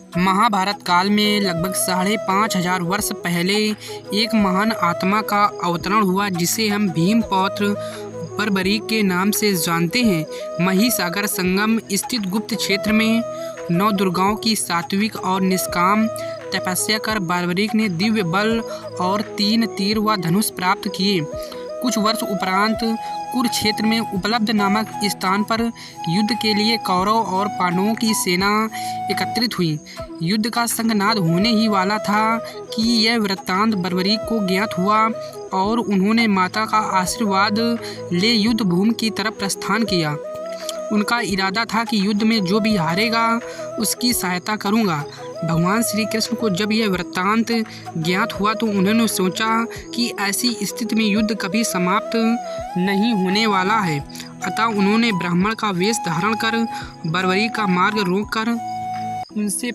महाभारत काल में लगभग 5,500 वर्ष पहले एक महान आत्मा का अवतरण हुआ जिसे हम भीम पौत्र बर्बरीक के नाम से जानते हैं। महिसागर संगम स्थित गुप्त क्षेत्र में 9 दुर्गाओं की सात्विक और निष्काम तपस्या कर बर्बरीक ने दिव्य बल और 3 तीर व धनुष प्राप्त किए। कुछ वर्ष उपरांत कुरुक्षेत्र में उपलब्ध नामक स्थान पर युद्ध के लिए कौरव और पांडवों की सेना एकत्रित हुई। युद्ध का संघनाद होने ही वाला था कि यह वृत्तांत बर्बरीक को ज्ञात हुआ और उन्होंने माता का आशीर्वाद ले युद्ध भूमि की तरफ प्रस्थान किया। उनका इरादा था कि युद्ध में जो भी हारेगा उसकी सहायता करूंगा। भगवान श्री कृष्ण को जब यह वृत्तांत ज्ञात हुआ तो उन्होंने सोचा कि ऐसी स्थिति में युद्ध कभी समाप्त नहीं होने वाला है। अतः उन्होंने ब्राह्मण का वेश धारण कर बर्बरीक का मार्ग रोककर उनसे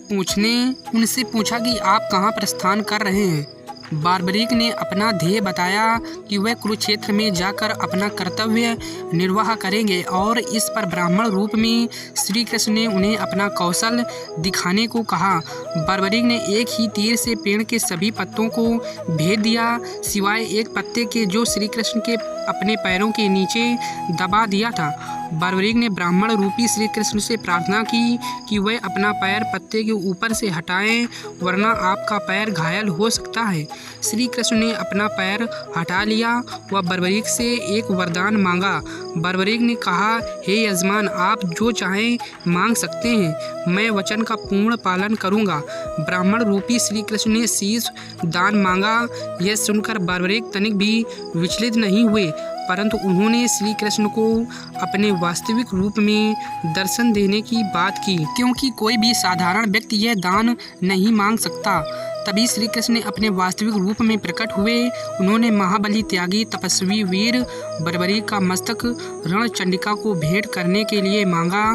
पूछा कि आप कहाँ प्रस्थान कर रहे हैं। बर्बरीक ने अपना ध्येय बताया कि वह कुरुक्षेत्र में जाकर अपना कर्तव्य निर्वाह करेंगे और इस पर ब्राह्मण रूप में श्री कृष्ण ने उन्हें अपना कौशल दिखाने को कहा। बर्बरीक ने एक ही तीर से पेड़ के सभी पत्तों को भेद दिया सिवाय एक पत्ते के जो श्री कृष्ण के अपने पैरों के नीचे दबा दिया था। बर्बरीक ने ब्राह्मण रूपी श्री कृष्ण से प्रार्थना की कि वह अपना पैर पत्ते के ऊपर से हटाएं वरना आपका पैर घायल हो सकता है। श्री कृष्ण ने अपना पैर हटा लिया व बर्बरीक से एक वरदान मांगा। बर्बरीक ने कहा, हे यजमान, आप जो चाहें मांग सकते हैं, मैं वचन का पूर्ण पालन करूंगा। ब्राह्मण रूपी श्री कृष्ण ने शीश दान मांगा। यह सुनकर बर्बरीक तनिक भी विचलित नहीं हुए, परंतु उन्होंने श्री कृष्ण को अपने वास्तविक रूप में दर्शन देने की बात की, क्योंकि कोई भी साधारण व्यक्ति यह दान नहीं मांग सकता। तभी श्री कृष्ण ने अपने वास्तविक रूप में प्रकट हुए। उन्होंने महाबली त्यागी तपस्वी वीर बर्बरीक का मस्तक रणचंडिका को भेंट करने के लिए मांगा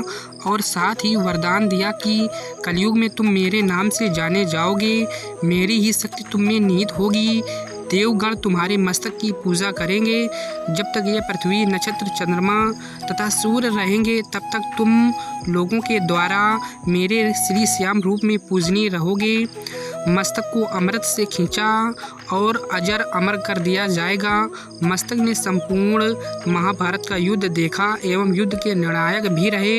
और साथ ही वरदान दिया कि कलयुग में तुम मेरे नाम से जाने जाओगे, मेरी ही शक्ति तुम में निहित होगी, देवगण तुम्हारे मस्तक की पूजा करेंगे। जब तक ये पृथ्वी नक्षत्र चंद्रमा तथा सूर्य रहेंगे तब तक तुम लोगों के द्वारा मेरे श्री श्याम रूप में पूजनीय रहोगे। मस्तक को अमृत से खींचा और अजर अमर कर दिया जाएगा। मस्तक ने संपूर्ण महाभारत का युद्ध देखा एवं युद्ध के निर्णायक भी रहे।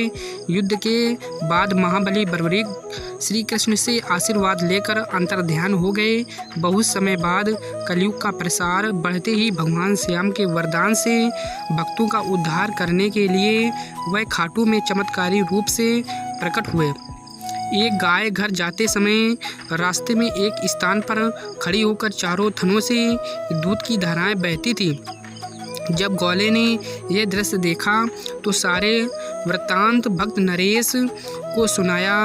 युद्ध के बाद महाबली बर्बरीक श्री कृष्ण से आशीर्वाद लेकर अंतर्ध्यान हो गए। बहुत समय बाद कलयुग का प्रसार बढ़ते ही भगवान श्याम के वरदान से भक्तों का उद्धार करने के लिए वह खाटू में चमत्कारी रूप से प्रकट हुए। एक गाय घर जाते समय रास्ते में एक स्थान पर खड़ी होकर चारों थनों से दूध की धाराएं बहती थी। जब गौले ने यह दृश्य देखा तो सारे वृत्तांत भक्त नरेश को सुनाया।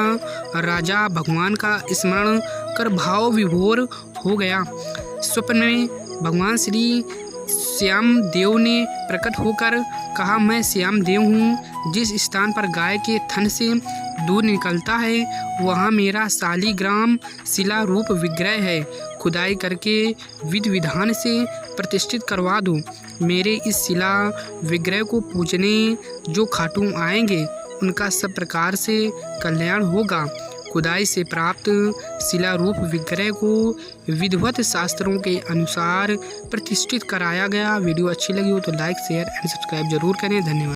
राजा भगवान का स्मरण कर भाव विभोर हो गया। स्वप्न में भगवान श्री श्याम देव ने प्रकट होकर कहा, मैं श्याम देव हूँ। जिस स्थान पर गाय के थन से दूध निकलता है वहाँ मेरा शालिग्राम शिला रूप विग्रह है। खुदाई करके विधि विधान से प्रतिष्ठित करवा दो। मेरे इस शिला विग्रह को पूजने जो खाटू आएंगे उनका सब प्रकार से कल्याण होगा। खुदाई से प्राप्त शिला रूप विग्रह को विधिवत शास्त्रों के अनुसार प्रतिष्ठित कराया गया। वीडियो अच्छी लगी हो तो लाइक शेयर एंड सब्सक्राइब जरूर करें। धन्यवाद।